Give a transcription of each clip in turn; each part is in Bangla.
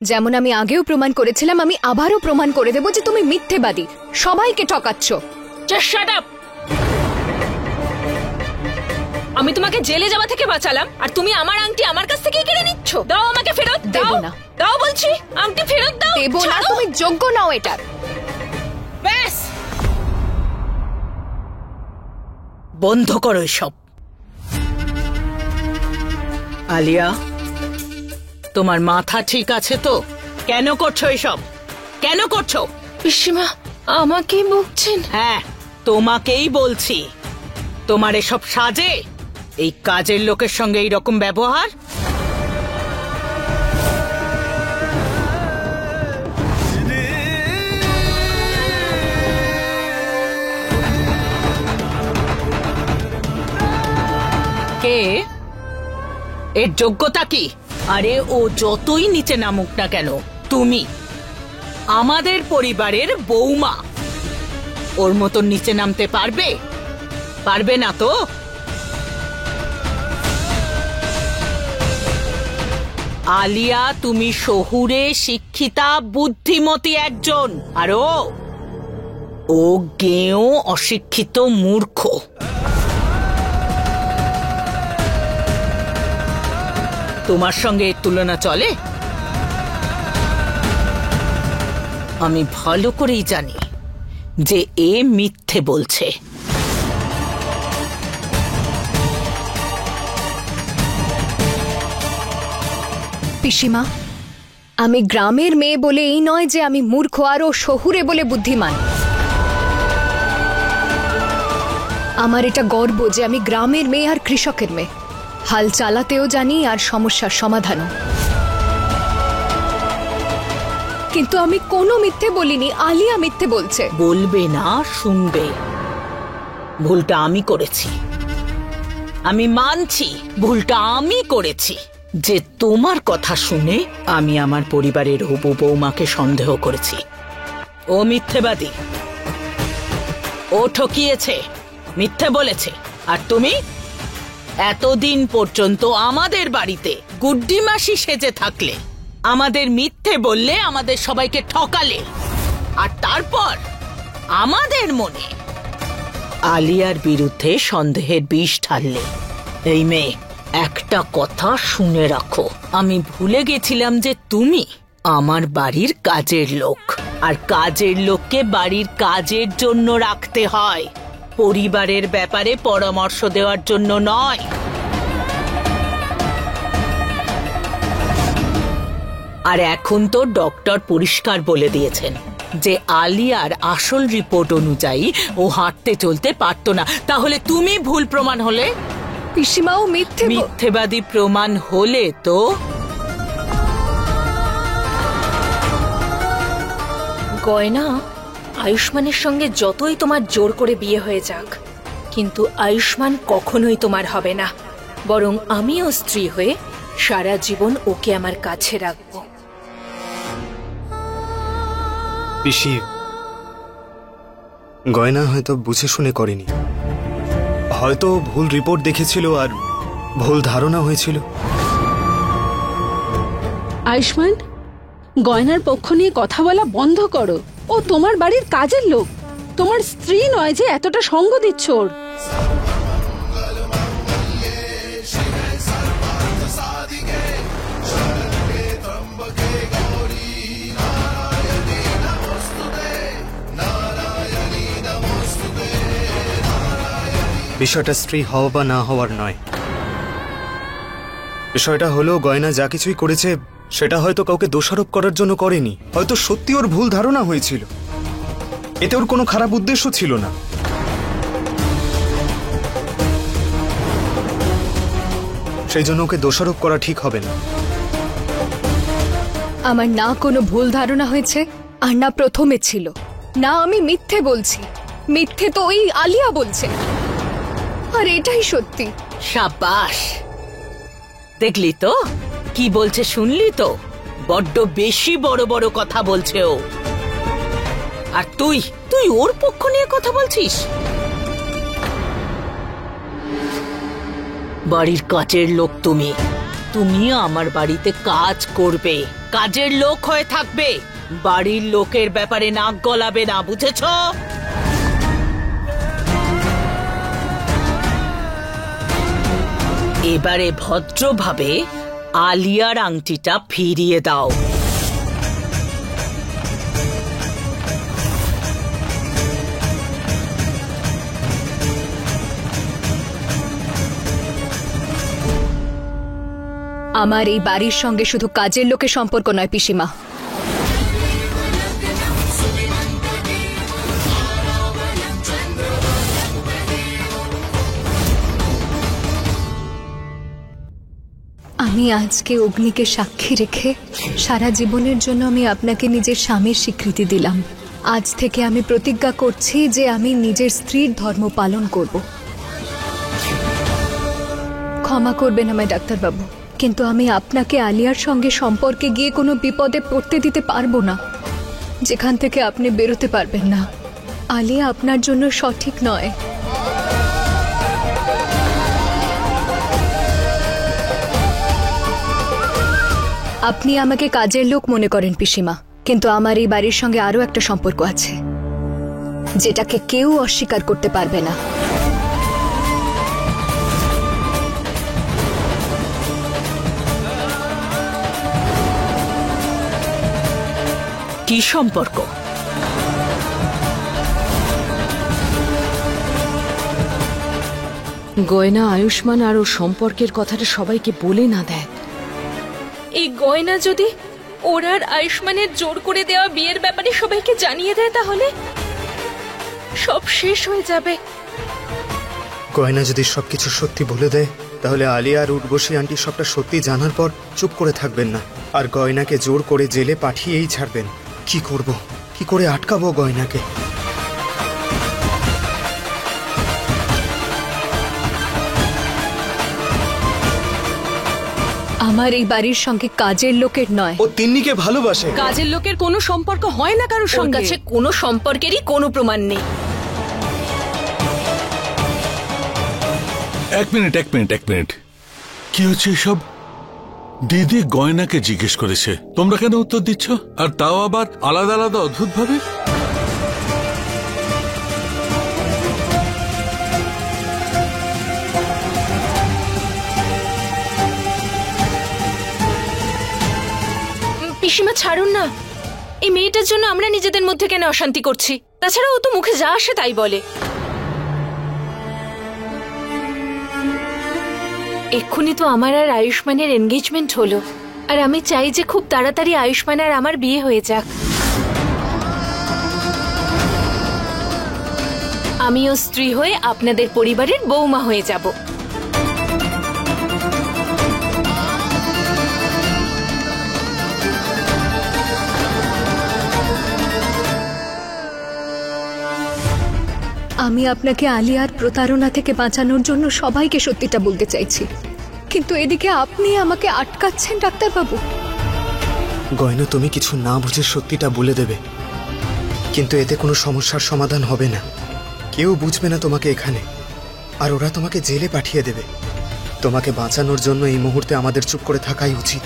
যেমন আমি আগেও প্রমাণ করেছিলাম, আমি আবারও প্রমাণ করে দেব যে তুমি মিথ্যেবাদী, সবাইকে ঠকাচ্ছ। Just shut up. আমি তোমাকে জেলে যাওয়া থেকে বাঁচালাম, আর তুমি আমার আংটি আমার কাছ থেকে কেড়ে নিচ্ছ। দাও আমাকে ফেরত। দেব দাও না। দাও বলছি, আংটি ফেরত দাও। দেব না, ছাড়ো। তুমি যোগ্য নাও এটার। ব্যাস বন্ধ করো এসব। আলিয়া, তোমার মাথা ঠিক আছে তো? কেন করছো এসব? কেন করছো? পিসিমা আমাকে বকছেন? হ্যাঁ, তোমাকেই বলছি। তোমার এসব সাজে? এই কাজের লোকের সঙ্গে এইরকম ব্যবহার? কে? এর যোগ্যতা কি? আরে ও যতই নিচে নামুক না কেন, তুমি আমাদের পরিবারের বৌমা, ওর মতন নিচে নামতে পারবে? পারবে না তো? আলিয়া, তুমি শহুরে শিক্ষিতা বুদ্ধিমতী একজন, আর ও গেঁয়ো অশিক্ষিত মূর্খ। তোমার সঙ্গে এর তুলনা চলে? আমি ভালো করেই জানি যে এ মিথ্যে বলছে। পিসিমা, আমি গ্রামের মেয়ে বলে এই নয় যে আমি মূর্খ, আর ও শহুরে বলে বুদ্ধিমান। আমার এটা গর্ব যে আমি গ্রামের মেয়ে আর কৃষকের মেয়ে। হাল চালাতেও জানি আর সমস্যার সমাধানও। কিন্তু আমি কোনো মিথ্যে বলিনি, আলিয়া মিথ্যে বলছে। বলবে না, শুনবে। ভুলটা আমি করেছি, আমি মানছি ভুলটা আমি করেছি। যে তোমার কথা শুনে আমি আমার পরিবারের হবু বৌমাকে সন্দেহ করেছি। ও মিথ্যেবাদী, ও ঠকিয়েছে, মিথ্যে বলেছে। আর তুমি এতদিন পর্যন্ত আমাদের বাড়িতে গুড্ডি মাসি সেজে থাকলে, আমাদের মিথ্যে বললে, আমাদের সবাইকে ঠকালে, আর তারপর আমাদের মনে আলিয়ার বিরুদ্ধে সন্দেহের বিষ ঢাললে। এই মেয়ে, একটা কথা শুনে রাখো, আমি ভুলে গেছিলাম যে তুমি আমার বাড়ির কাজের লোক, আর কাজের লোককে বাড়ির কাজের জন্য রাখতে হয়, পরিবারের ব্যাপারে পরামর্শ দেওয়ার জন্য নয়। আর এখন তো ডক্টর পরিষ্কার বলে দিয়েছেন যে আলিয়ার আসল রিপোর্ট অনুযায়ী ও হাঁটতে চলতে পারতো না। তাহলে তুমি ভুল প্রমাণ হলে? পিসিমাও মিথ্যেবাদী প্রমাণ হলে তো গয়না, আয়ুষ্মানের সঙ্গে যতই তোমার জোর করে বিয়ে হয়ে যাক, কিন্তু আয়ুষ্মান কখনোই তোমার হবে না। বরং আমিও স্ত্রী হয়ে সারা জীবন ওকে আমার কাছে রাখবো। পিসি, গয়না হয়তো বুঝে শুনে করেনি, হয়তো ভুল রিপোর্ট দেখেছিল আর ভুল ধারণা হয়েছিল। আয়ুষ্মান, গয়নার পক্ষ নিয়ে কথা বলা বন্ধ করো। ও তোমার বাড়ির কাজের লোক, তোমার স্ত্রী নয় যে এতটা সঙ্গ দিচ্ছ ওর। বিষয়টা স্ত্রী হওয়া বা না হওয়ার নয়, বিষয়টা হলো গয়না যা কিছুই করেছে সেটা হয়তো কাউকে দোষারোপ করার জন্য করেনি। হয়তো সত্যি ওর ভুল ধারণা হয়েছিল, এতে ওর কোনো খারাপ উদ্দেশ্য ছিল না। সেই জন্য ওকে দোষারোপ করা ঠিক হবে না। আমার না কোনো ভুল ধারণা হয়েছে, আর না প্রথমে ছিল। না আমি মিথ্যে বলছি, মিথ্যে তো ওই আলিয়া বলছে, আর এটাই সত্যি। সাবাস, দেখলি তো কি বলছে, শুনলি তো? বড্ড বেশি বড় বড় কথা বলছে ও। আর তুই তুই ওর পক্ষ নিয়ে কথা বলছিস? বাড়ির কাজের লোক তুমি, তুমি আমার বাড়িতে কাজ করবে, কাজের লোক হয়ে থাকবে, বাড়ির লোকের ব্যাপারে নাক গলাবে না, বুঝেছো? এবারে ভদ্রভাবে আলিয়ার আংটিটা ফিরিয়ে দাও। আমার এই বাড়ির সঙ্গে শুধু কাজের লোকের সম্পর্ক নয় পিসিমা, আমি আজকে অগ্নিকে সাক্ষী রেখে সারা জীবনের জন্য আমি আপনাকে নিজের স্বামীর স্বীকৃতি দিলাম। আজ থেকে আমি প্রতিজ্ঞা করছি যে আমি নিজের স্ত্রীর ধর্ম পালন করব। ক্ষমা করবেন আমায় ডাক্তারবাবু, কিন্তু আমি আপনাকে আলিয়ার সঙ্গে সম্পর্কে গিয়ে কোনো বিপদে পড়তে দিতে পারবো না, যেখান থেকে আপনি বেরোতে পারবেন না। আলিয়া আপনার জন্য সঠিক নয়। আপনি আমাকে কাজের লোক মনে করেন পিসিমা, কিন্তু আমার এই বাড়ির সঙ্গে আরো একটা সম্পর্ক আছে যেটাকে কেউ অস্বীকার করতে পারবে না। কি সম্পর্ক? গয়না আয়ুষ্মান আর ওর সম্পর্কের কথাটা সবাইকে বলে না দেয়। এই গয়না যদি ওর আর আয়ুষ্মানের জোর করে দেওয়া বিয়ের ব্যাপারে সবাইকে জানিয়ে দেয় তাহলে সব শেষ হয়ে যাবে। গয়না যদি সবকিছু সত্যি বলে দেয় তাহলে আলিয়া আর উর্বশী আন্টি সবটা সত্যি জানার পর চুপ করে থাকবেন না, আর গয়নাকে জোর করে জেলে পাঠিয়েই ছাড়বেন। কি করব, কি করে আটকাবো গয়নাকে? আমার এই বাড়ির সঙ্গে কাজের লোকের নয়। ও তিন্নিকে ভালোবাসে। কাজের লোকের কোনো সম্পর্ক হয় না কারোর ওর সঙ্গে। কাছে কোনো সম্পর্কেরই কোনো প্রমাণ নেই। এক মিনিট কি হচ্ছে এসব? দিদি গয়নাকে জিজ্ঞেস করেছে, তোমরা কেন উত্তর দিচ্ছ, আর তাও আবার আলাদা আলাদা অদ্ভুত ভাবে। পিসিমা ছাড়ুন না, এই মেয়েটার জন্য আমরা নিজেদের মধ্যে কেন অশান্তি করছি? তাছাড়া ও তো মুখে যা আসে তাই বলে। এক্ষুনি তো আমার আর আয়ুষ্মানের এনগেজমেন্ট হলো, আর আমি চাই যে খুব তাড়াতাড়ি আয়ুষ্মান আর আমার বিয়ে হয়ে যাক। আমিও স্ত্রী হয়ে আপনাদের পরিবারের বৌমা হয়ে যাব। আমি আপনাকে আলিয়ার প্রতারণা থেকে বাঁচানোর জন্য সবাইকে সত্যিটা বলতে চাইছি, কিন্তু এদিকে আপনি আমাকে আটকাচ্ছেন ডাক্তারবাবু। গয়না তুমি কিছু না বুঝে সত্যিটা বলে দেবে, কিন্তু এতে কোনো সমস্যার সমাধান হবে না। কেউ বুঝবে না তোমাকে এখানে, আর ওরা তোমাকে জেলে পাঠিয়ে দেবে। তোমাকে বাঁচানোর জন্য এই মুহূর্তে আমাদের চুপ করে থাকাই উচিত।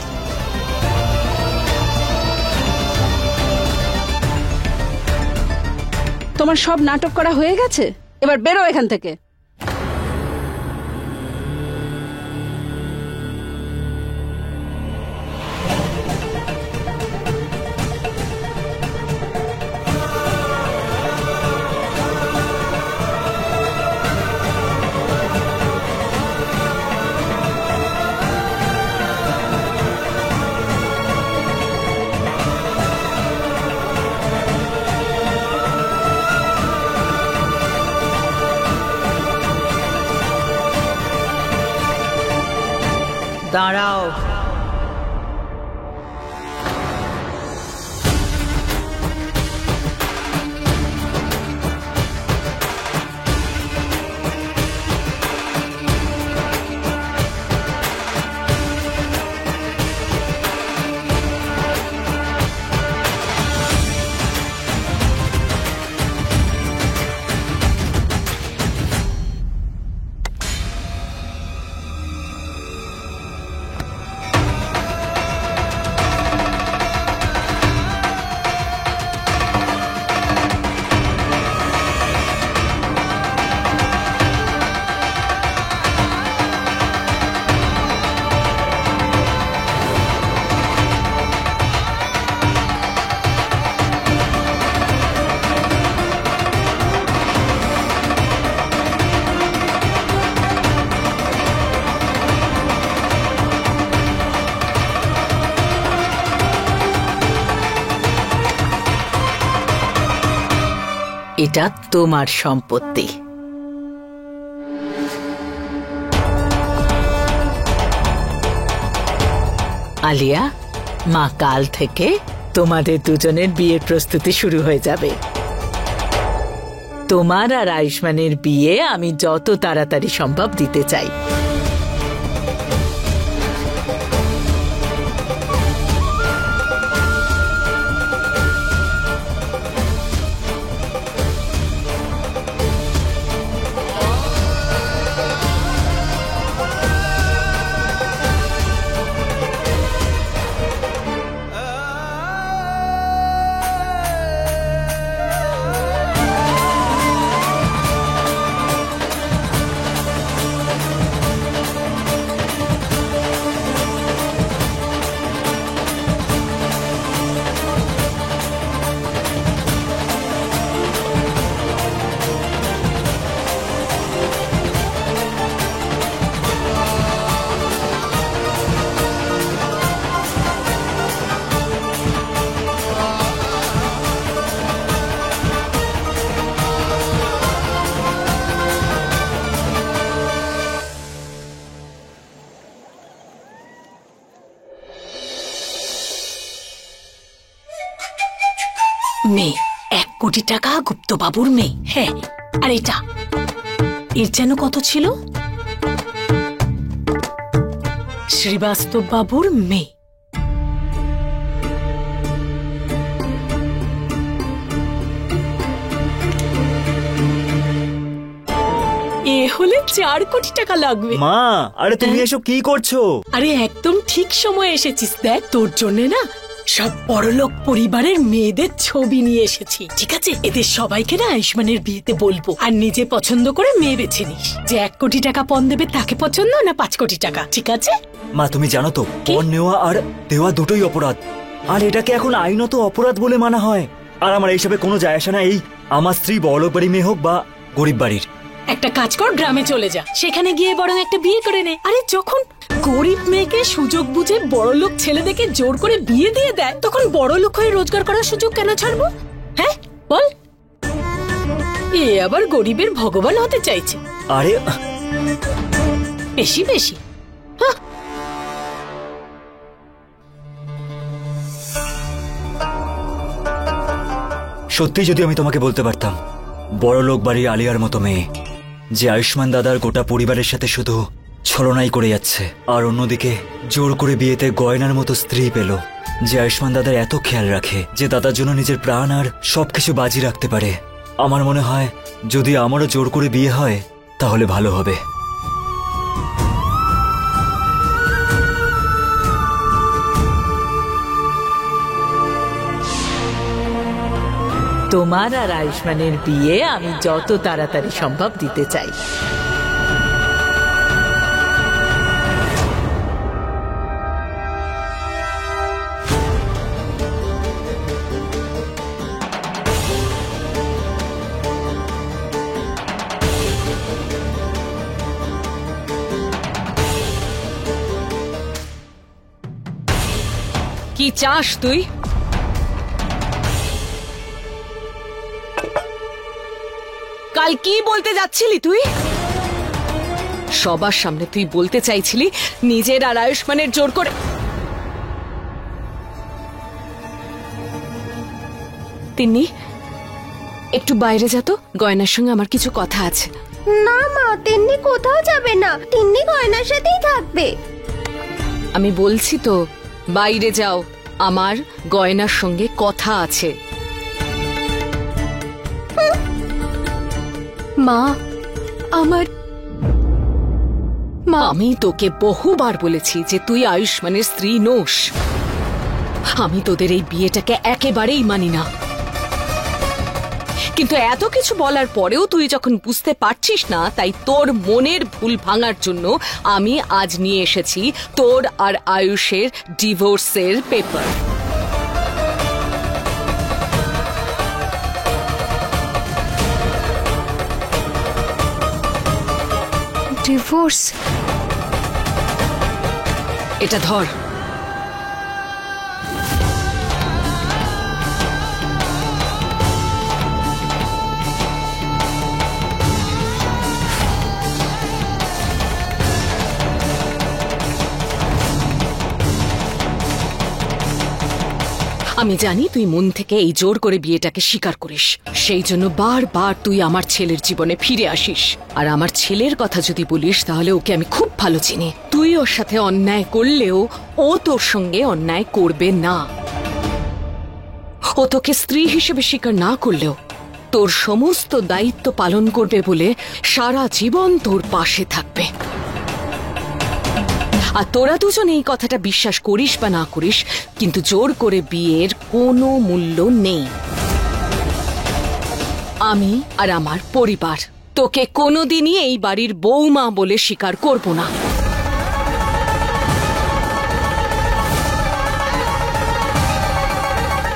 তোমার সব নাটক করা হয়ে গেছে, এবার বেরো এখান থেকে। দাঁড়াও। এটা তোমার সম্পত্তি। আলিয়া, মা কাল থেকে তোমাদের দুজনের বিয়ের প্রস্তুতি শুরু হয়ে যাবে। তোমার আর আয়ুষ্মানের বিয়ে আমি যত তাড়াতাড়ি সম্ভব দিতে চাই। মেয়ে, 1 কোটি টাকা গুপ্তবাবুর মেয়ে। হ্যাঁ, আর এটা এর যেন কত ছিল? শ্রীবাস্তব বাবুর মেয়ে। এ হলে 4 কোটি টাকা লাগবে। মা, আরে তুমি এসব কি করছো? আরে একদম ঠিক সময় এসেছিস। দেখ, তোর জন্য না সব বড়লোক পরিবারের মেয়েদের ছবি নিয়ে এসেছি। ঠিক আছে, এদের সবাইকে না আয়ুষ্মানের বিয়েতে বলবো, আর নিজে পছন্দ করে মেয়ে বেছে নিস। যে 1 কোটি টাকা পণ দেবে তাকে পছন্দ, না 5 কোটি টাকা। ঠিক আছে? মা, তুমি জানো তো পণ নেওয়া আর দেওয়া দুটোই অপরাধ, আর এটাকে এখন আইনত অপরাধ বলে মানা হয়। আর আমার এইসবে কোনো যায় আসে না। এই আমার স্ত্রী বড়লোক বাড়ি মেয়ে হোক বা গরিব বাড়ির। একটা কাজ কর, গ্রামে চলে যা, সেখানে গিয়ে বরং একটা বিয়ে করে নে। আরে যখন গরিব মেয়েকে সুযোগ বুঝে বড়লোক ছেলেদেরকে জোর করে বিয়ে দিয়ে দেয়, তখন বড়লোক হয়ে রোজগার করার সুযোগ কেন ছাড়বো? হ্যাঁ বল। এ আবার গরিবের ভগবান হতে চাইছে। আরে বেশি বেশি। সত্যি যদি আমি তোমাকে বলতে পারতাম, বড়লোক বাড়ির আলিয়ার মতো মেয়ে যে আয়ুষ্মান দাদার গোটা পরিবারের সাথে শুধু ছলনাই করে যাচ্ছে, আর অন্যদিকে জোর করে বিয়েতে গয়নার মতো স্ত্রী পেল, যে আয়ুষ্মান দাদার এত খেয়াল রাখে, যে দাদার জন্য নিজের প্রাণ আর সবকিছু বাজি রাখতে পারে। আমার মনে হয় যদি আমারও জোর করে বিয়ে হয় তাহলে ভালো হবে। তোমার আর আয়ুষ্মানের বিয়ে আমি যত তাড়াতাড়ি সম্ভব দিতে চাই। কি চাস তুই? কাল কি বলতে যাচ্ছিলি তুই? সবার সামনে তুই বলতে চাইছিলি নিজের আর আয়ুষ্মানের জোর করে। তিন্নি, একটু বাইরে যা তো, গয়নার সঙ্গে আমার কিছু কথা আছে। না মা, তিন্নি কোথাও যাবে না, তিন্নি গয়নার সাথেই থাকবে। আমি বলছি তো, বাইরে যাও, আমার গয়নার সঙ্গে কথা আছে। মা, আমার মা, আমি তোকে বহুবার বলেছি যে তুই আয়ুষ্মানের স্ত্রী নোস। আমি তোদের এই বিয়েটাকে একেবারেই মানি না, কিন্তু এত কিছু বলার পরেও তুই যখন বুঝতে পারছিস না, তাই তোর মনের ভুল ভাঙার জন্য আমি আজ নিয়ে এসেছি তোর আর আয়ুষের ডিভোর্সের পেপার। ডিভোর্স? এটা ধর। আমি জানি তুই মন থেকে এই জোর করে বিয়েটাকে স্বীকার করিস, সেই জন্য বারবার তুই আমার ছেলের জীবনে ফিরে আসিস। আর আমার ছেলের কথা যদি বলিস তাহলে ওকে আমি খুব ভালো চিনি। তুই ওর সাথে অন্যায় করলেও ও তোর সঙ্গে অন্যায় করবে না। ও তোকে স্ত্রী হিসেবে স্বীকার না করলেও তোর সমস্ত দায়িত্ব পালন করবে বলে সারা জীবন তোর পাশে থাকবে। আর তোরা দুজন এই কথাটা বিশ্বাস করিস বা না করিস, কিন্তু জোর করে বিয়ের কোনো মূল্য নেই। আমি আর আমার পরিবার তোকে কোনোদিনই এই বাড়ির বৌমা বলে স্বীকার করব না।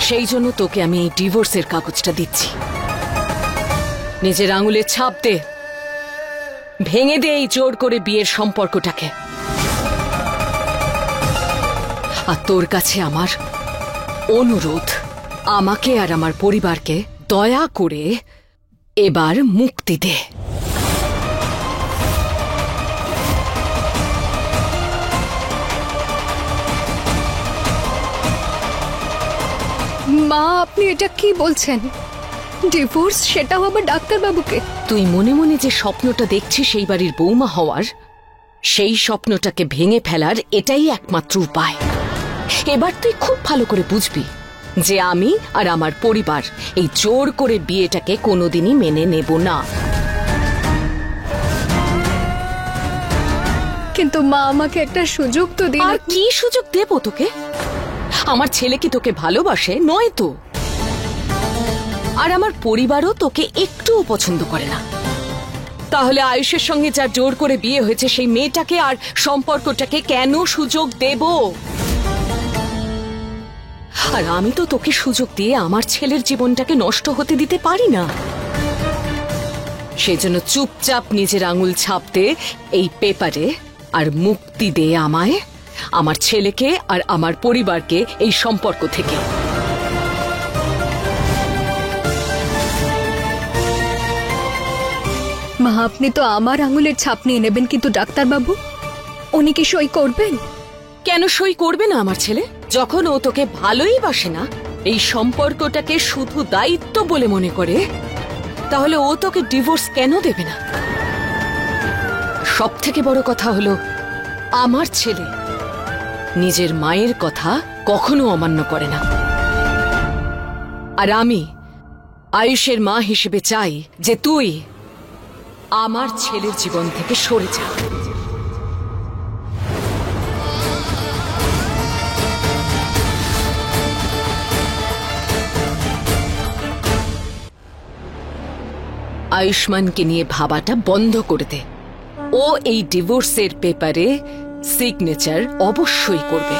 সেই জন্য তোকে আমি এই ডিভোর্সের কাগজটা দিচ্ছি। নিজের আঙুলে ছাপ দে, ভেঙে দে এই জোর করে বিয়ের সম্পর্কটাকে। আর তোর কাছে আমার অনুরোধ, আমাকে আর আমার পরিবারকে দয়া করে এবার মুক্তি দে। মা, আপনি এটা কি বলছেন? ডিভোর্স, সেটাও আবার ডাক্তারবাবুকে? তুই মনে মনে যে স্বপ্নটা দেখছিস সেই বাড়ির বৌমা হওয়ার, সেই স্বপ্নটাকে ভেঙে ফেলার এটাই একমাত্র উপায়। এবার তুই খুব ভালো করে বুঝবি যে আমি আর আমার পরিবার এই জোর করে বিয়েটাকে কোনোদিনই মেনে নেব না। কিন্তু মা, আমাকে একটা সুযোগ তো দিন। আর কি সুযোগ দেব তোকে? আমার ছেলে কি তোকে ভালোবাসে? নয় তো। আর আমার পরিবারও তোকে একটুও পছন্দ করে না। তাহলে আয়ুষের সঙ্গে যা জোর করে বিয়ে হয়েছে সেই মেয়েটাকে আর সম্পর্কটাকে কেন সুযোগ দেব? আর আমি তো তোকে সুযোগ দিয়ে আমার ছেলের জীবনটাকে নষ্ট হতে দিতে পারি না। সেজন্য চুপচাপ নিজের আঙুল ছাপ দে এই পেপারে, আর মুক্তি দে আমায়, আমার ছেলেকে আর আমার পরিবারকে এই সম্পর্ক থেকে। মা, আপনি তো আমার আঙুলের ছাপ নিয়ে নেবেন, কিন্তু ডাক্তারবাবু উনি কি সই করবেন? কেন সই করবে না আমার ছেলে? যখন ও তোকে ভালোই বাসে না, এই সম্পর্কটাকে শুধু দায়িত্ব বলে মনে করে, তাহলে ও তোকে ডিভোর্স কেন দেবে না? সব থেকে বড় কথা হলো, আমার ছেলে নিজের মায়ের কথা কখনো অমান্য করে না। আর আমি আয়ুষের মা হিসেবে চাই যে তুই আমার ছেলের জীবন থেকে সরে যা। আয়ুষ্মানকে নিয়ে ভাবাটা বন্ধ করে দে। ও এই ডিভোর্সের পেপারে সিগনেচার অবশ্যই করবে।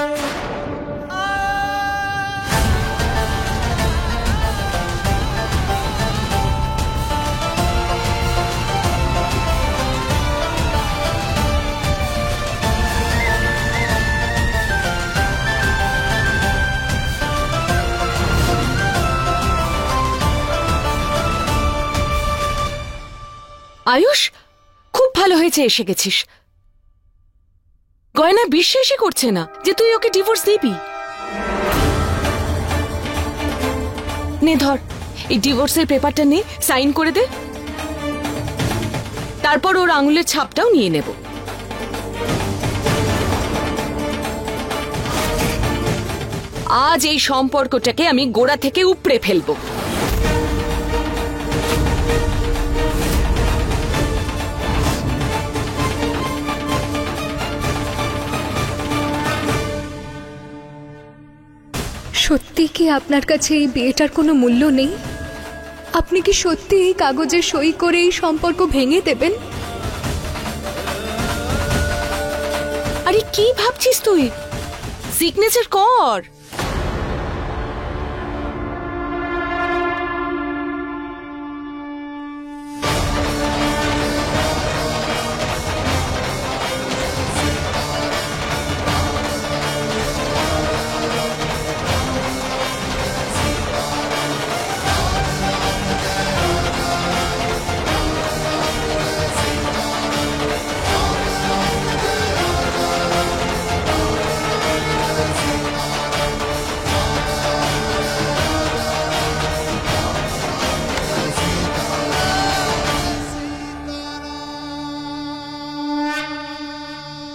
আয়ুষ, খুব ভালো হয়েছে এসে গেছিস। গয়না বিশ্বাসই করছে না যে তুই ওকে ডিভোর্স দিবি। নে ধর, এই ডিভোর্সের পেপারটা নে, সাইন করে দে। তারপর ওর আঙুলের ছাপটাও নিয়ে নেব। আজ এই সম্পর্কটাকে আমি গোড়া থেকে উপড়ে ফেলবো। সত্যি কি আপনার কাছে এই বিয়েটার কোনো মূল্য নেই? আপনি কি সত্যি এই কাগজে সই করে এই সম্পর্ক ভেঙে দেবেন? আরে কি ভাবছিস তুই? সিগনেচার কর।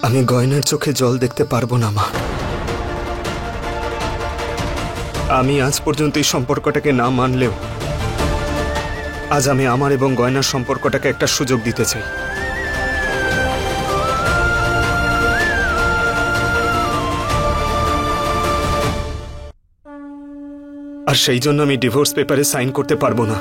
আমি গয়নার চোখে জল দেখতে পারবো না মা। আমি আজ পর্যন্ত এই সম্পর্কটাকে না মানলেও আজ আমি আমার এবং গয়নার সম্পর্কটাকে একটা সুযোগ দিতে চাই। আর সেই জন্য আমি ডিভোর্স পেপারে সাইন করতে পারবো না।